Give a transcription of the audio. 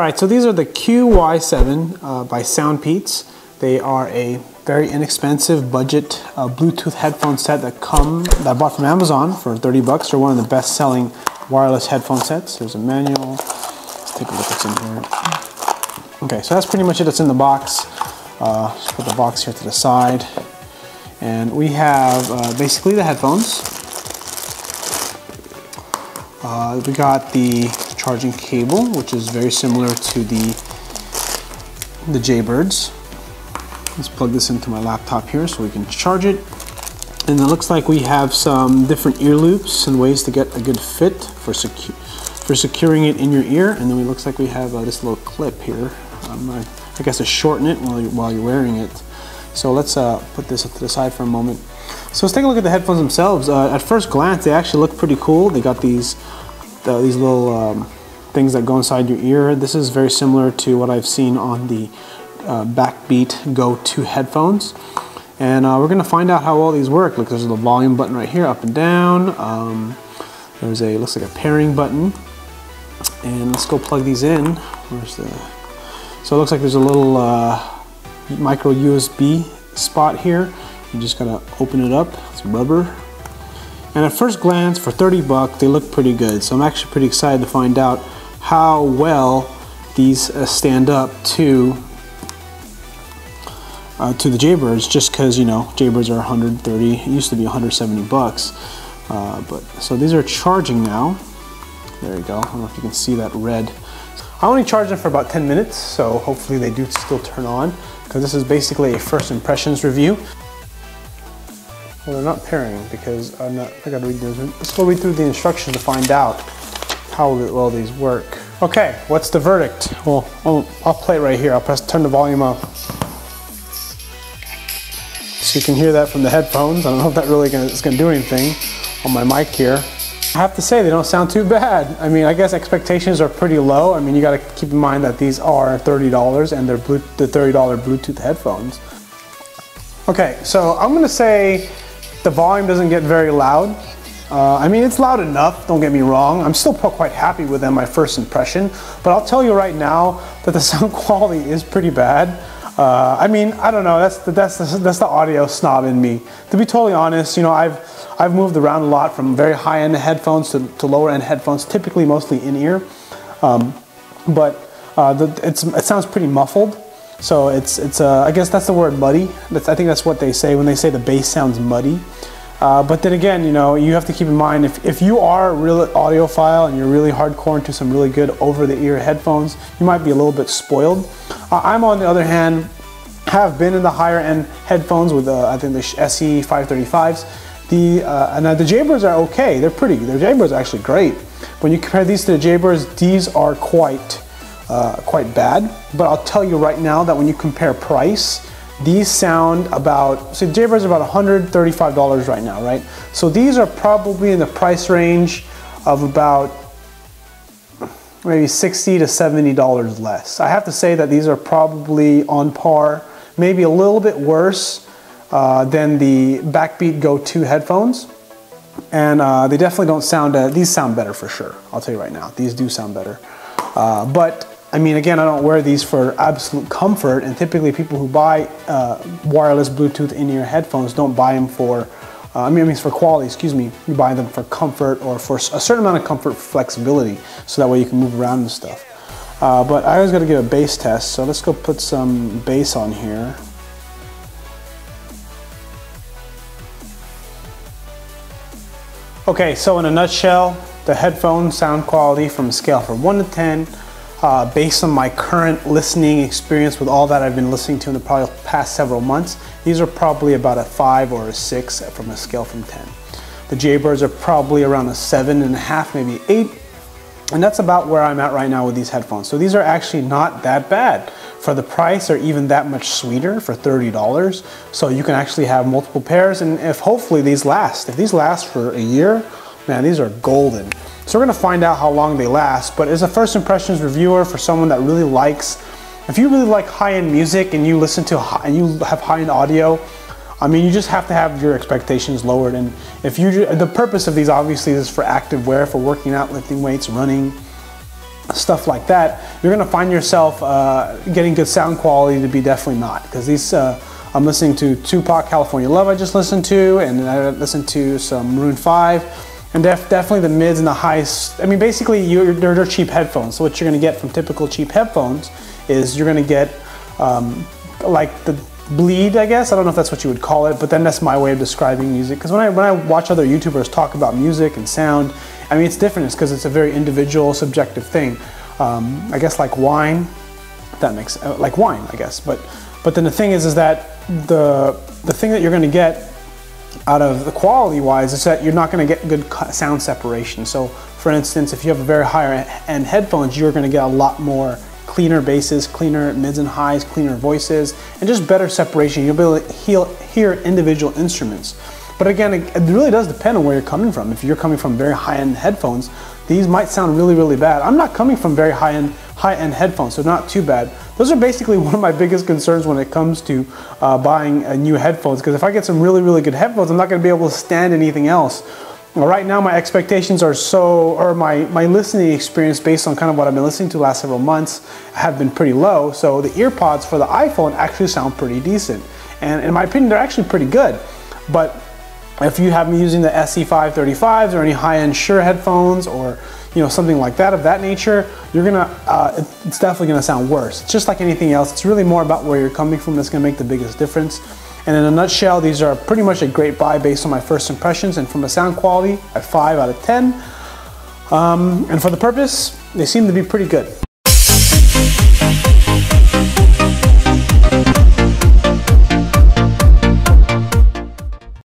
Alright, so these are the QY7 by SoundPeats. They are a very inexpensive budget Bluetooth headphone set that I bought from Amazon for 30 bucks. They're one of the best selling wireless headphone sets. There's a manual. Let's take a look what's in here. Okay, so that's pretty much it that's in the box. Just put the box here to the side. And we have basically the headphones. We got the charging cable, which is very similar to the Jaybirds. Let's plug this into my laptop here so we can charge it. And it looks like we have some different ear loops and ways to get a good fit for securing it in your ear. And then it looks like we have this little clip here. I guess to shorten it while you're wearing it. So let's put this to the side for a moment. So let's take a look at the headphones themselves. At first glance, they actually look pretty cool. They got these little things that go inside your ear. This is very similar to what I've seen on the Backbeat Go 2 headphones. And we're going to find out how all these work. Look, there's a little volume button right here, up and down. There's looks like a pairing button. And let's go plug these in. So it looks like there's a little micro USB spot here. You just gotta open it up. It's rubber. And at first glance, for 30 bucks, they look pretty good. So I'm actually pretty excited to find out how well these stand up to the Jaybirds, just because, you know, Jaybirds are 130. It used to be 170 bucks. So these are charging now. There you go. I don't know if you can see that red. I only charged them for about 10 minutes, so hopefully they do still turn on, because this is basically a first impressions review. Well, they're not pairing because I gotta read those. Let's go read through the instructions to find out how well these work. Okay, what's the verdict? Well, I'll play it right here. I'll turn the volume up. So you can hear that from the headphones. I don't know if that really is gonna do anything on my mic here. I have to say they don't sound too bad. I mean, I guess expectations are pretty low. I mean, you gotta keep in mind that these are $30 and they're the $30 Bluetooth headphones. Okay, so I'm gonna say the volume doesn't get very loud. I mean, it's loud enough, don't get me wrong. I'm still quite happy with them, my first impression, but I'll tell you right now that the sound quality is pretty bad. I mean, I don't know, that's the audio snob in me. To be totally honest, you know, I've moved around a lot from very high-end headphones to lower-end headphones, typically mostly in-ear, but it sounds pretty muffled. So I guess that's the word muddy. I think that's what they say when they say the bass sounds muddy. But then again, you know, you have to keep in mind if you are a real audiophile and you're really hardcore into some really good over-the-ear headphones, you might be a little bit spoiled. I'm, on the other hand, have been in the higher-end headphones with I think the SE 535s. And the Jaybirds are okay. They're pretty. The Jaybirds are actually great. When you compare these to the Jaybirds, these are quite bad. But I'll tell you right now that when you compare price, these sound about, so the Jaybirds are about $135 right now, right? So these are probably in the price range of about maybe $60 to $70 less. I have to say that these are probably on par, maybe a little bit worse than the Backbeat Go 2 headphones. And they definitely don't sound, these sound better for sure. I'll tell you right now, these do sound better. But I mean, again, I don't wear these for absolute comfort, and typically people who buy wireless Bluetooth in-ear headphones don't buy them for, I mean for quality, excuse me. You buy them for comfort or for a certain amount of comfort, flexibility, so that way you can move around and stuff. But I always got to give a bass test, so let's go put some bass on here. Okay, so in a nutshell, the headphone sound quality from a scale from 1 to 10, based on my current listening experience with all that I've been listening to in the probably past several months, these are probably about a 5 or a 6 from a scale from 10. The Jaybirds are probably around a 7.5, maybe 8, and that's about where I'm at right now with these headphones. So these are actually not that bad. For the price, they're even that much sweeter for $30. So you can actually have multiple pairs, and if hopefully these last. If these last for a year, man, these are golden. So we're gonna find out how long they last, but as a first impressions reviewer for someone that really likes, if you really like high-end music and you listen to, and you have high-end audio, I mean, you just have to have your expectations lowered. And if you, the purpose of these obviously is for active wear, for working out, lifting weights, running, stuff like that, you're gonna find yourself getting good sound quality to be definitely not. Because these, I'm listening to Tupac, California Love I just listened to, and then I listened to some Maroon 5, and definitely the mids and the highs. I mean, basically they're cheap headphones. So what you're gonna get from typical cheap headphones is you're gonna get like the bleed, I guess. I don't know if that's what you would call it, but then that's my way of describing music. Because when I watch other YouTubers talk about music and sound, I mean, it's different. It's because it's a very individual, subjective thing. I guess like wine, that makes like wine, I guess. But then the thing is that the thing that you're going to get out of the quality-wise is that you're not going to get good sound separation. So, for instance, if you have a very higher-end headphones, you're going to get a lot more cleaner basses, cleaner mids and highs, cleaner voices, and just better separation. You'll be able to hear individual instruments. But again, it really does depend on where you're coming from. If you're coming from very high-end headphones, these might sound really, really bad. I'm not coming from very high-end headphones, so not too bad. Those are basically one of my biggest concerns when it comes to buying new headphones, because if I get some really, really good headphones, I'm not going to be able to stand anything else. Right now, my expectations are my listening experience based on kind of what I've been listening to the last several months have been pretty low. So the earpods for the iPhone actually sound pretty decent. And in my opinion, they're actually pretty good. But if you have me using the SC535s or any high-end Shure headphones or something like that of that nature, you're gonna it's definitely gonna sound worse. It's just like anything else. It's really more about where you're coming from that's gonna make the biggest difference. And in a nutshell, these are pretty much a great buy based on my first impressions, and from a sound quality, a 5 out of 10. And for the purpose, they seem to be pretty good.